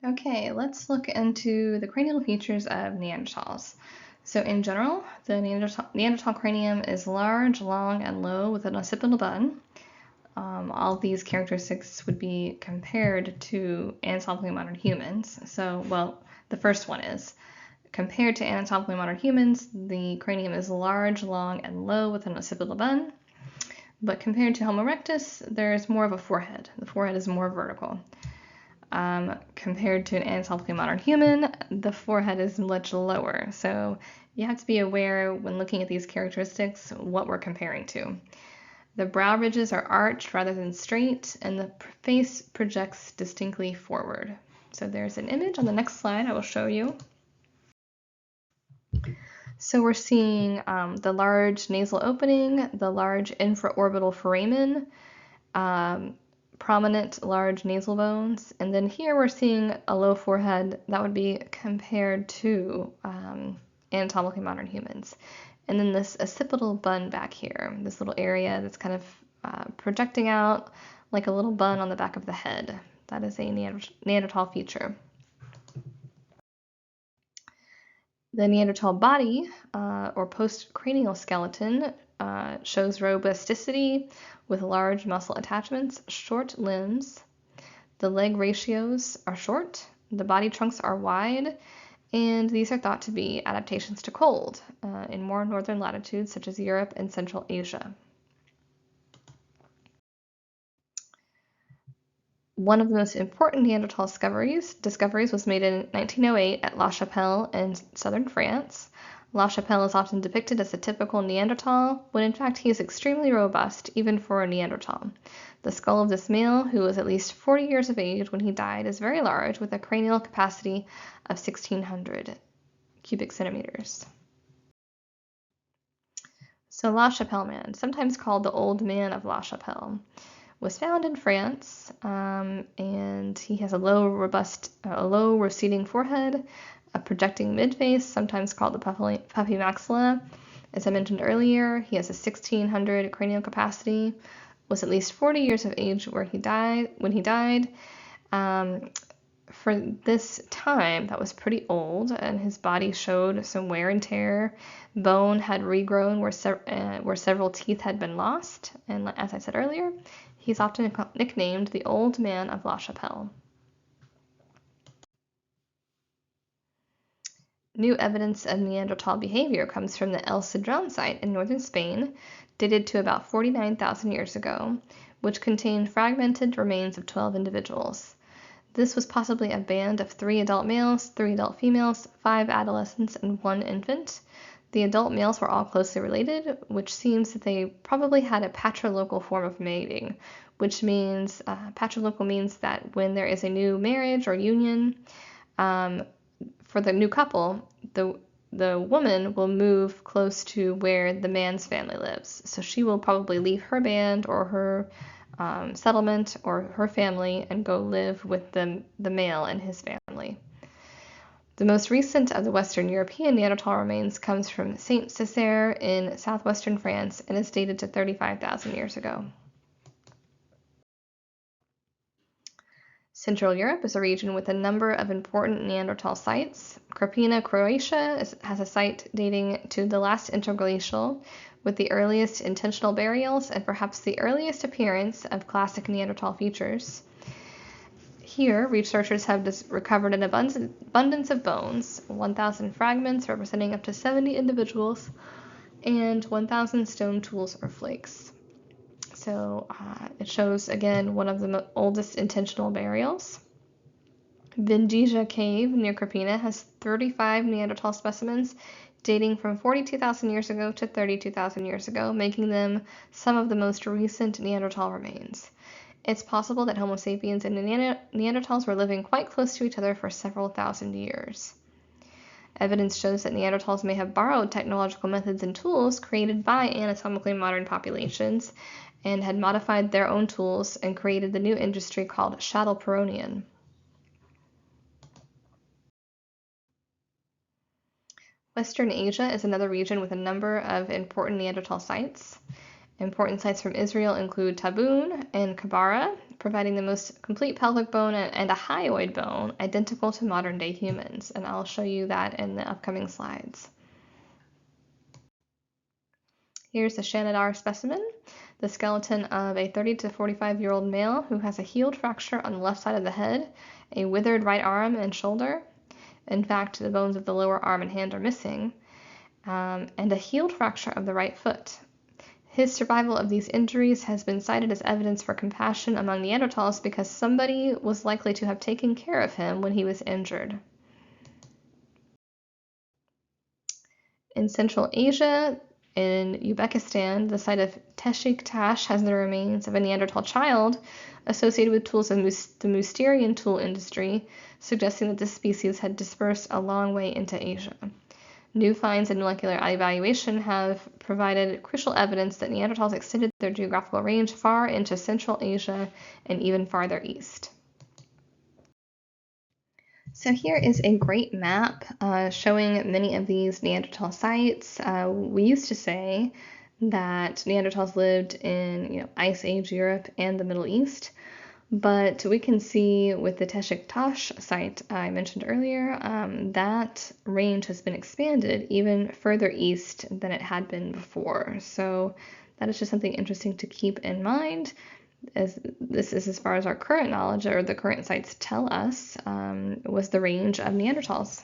Okay, let's look into the cranial features of Neanderthals. So in general, the Neanderthal cranium is large, long, and low with an occipital bun. All of these characteristics would be compared to anatomically modern humans. So, well, the first one is compared to anatomically modern humans, the cranium is large, long, and low with an occipital bun. But compared to Homo erectus, there's more of a forehead. The forehead is more vertical. Compared to an anatomically modern human, the forehead is much lower. So you have to be aware when looking at these characteristics what we're comparing to. The brow ridges are arched rather than straight, and the face projects distinctly forward. So there's an image on the next slide I will show you. So we're seeing the large nasal opening, the large infraorbital foramen, prominent large nasal bones, and then here we're seeing a low forehead that would be compared to anatomically modern humans. And then this occipital bun back here, this little area that's kind of projecting out like a little bun on the back of the head. That is a Neanderthal feature. The Neanderthal body, or postcranial skeleton, shows robusticity with large muscle attachments, short limbs. The leg ratios are short, the body trunks are wide, and these are thought to be adaptations to cold in more northern latitudes such as Europe and Central Asia. One of the most important Neanderthal discoveries was made in 1908 at La Chapelle in southern France. La Chapelle is often depicted as a typical Neanderthal, when in fact he is extremely robust, even for a Neanderthal. The skull of this male, who was at least 40 years of age when he died, is very large, with a cranial capacity of 1,600 cubic centimeters. So La Chapelle man, sometimes called the Old Man of La Chapelle, was found in France, and he has a low receding forehead, a projecting midface, sometimes called the puffy maxilla. As I mentioned earlier, he has a 1,600 cranial capacity, was at least 40 years of age when he died. For this time, that was pretty old, and his body showed some wear and tear. Bone had regrown where several teeth had been lost, and as I said earlier, he's often nicknamed the Old Man of La Chapelle. New evidence of Neanderthal behavior comes from the El Cedron site in northern Spain, dated to about 49,000 years ago, which contained fragmented remains of 12 individuals. This was possibly a band of 3 adult males, 3 adult females, 5 adolescents, and 1 infant. The adult males were all closely related, which seems that they probably had a patrilocal form of mating, which means patrilocal means that when there is a new marriage or union, for the new couple, the woman will move close to where the man's family lives. So she will probably leave her band or her settlement or her family and go live with the male and his family. The most recent of the Western European Neanderthal remains comes from Saint Césaire in southwestern France and is dated to 35,000 years ago. Central Europe is a region with a number of important Neanderthal sites. Krapina, Croatia has a site dating to the last interglacial, with the earliest intentional burials and perhaps the earliest appearance of classic Neanderthal features. Here, researchers have recovered an abundance of bones, 1,000 fragments representing up to 70 individuals, and 1,000 stone tools or flakes. So it shows, again, one of the oldest intentional burials. Vindija Cave near Krapina has 35 Neanderthal specimens dating from 42,000 years ago to 32,000 years ago, making them some of the most recent Neanderthal remains. It's possible that Homo sapiens and Neanderthals were living quite close to each other for several thousand years. Evidence shows that Neanderthals may have borrowed technological methods and tools created by anatomically modern populations and had modified their own tools and created the new industry called Chattelperonian. Western Asia is another region with a number of important Neanderthal sites. Important sites from Israel include Tabun and Kabara, providing the most complete pelvic bone and a hyoid bone identical to modern-day humans, and I'll show you that in the upcoming slides. Here's a Shanidar specimen, the skeleton of a 30 to 45-year-old male who has a healed fracture on the left side of the head, a withered right arm and shoulder. In fact, the bones of the lower arm and hand are missing, and a healed fracture of the right foot. His survival of these injuries has been cited as evidence for compassion among Neanderthals because somebody was likely to have taken care of him when he was injured. In Central Asia, in Uzbekistan, the site of Teshik Tash has the remains of a Neanderthal child associated with tools of the Mousterian tool industry, suggesting that this species had dispersed a long way into Asia. New finds in molecular evaluation have provided crucial evidence that Neanderthals extended their geographical range far into Central Asia and even farther east. So here is a great map showing many of these Neanderthal sites. We used to say that Neanderthals lived in Ice Age Europe and the Middle East. But we can see with the Teshik Tash site I mentioned earlier, that range has been expanded even further east than it had been before. So that is just something interesting to keep in mind, as this is as far as our current knowledge or the current sites tell us was the range of Neanderthals.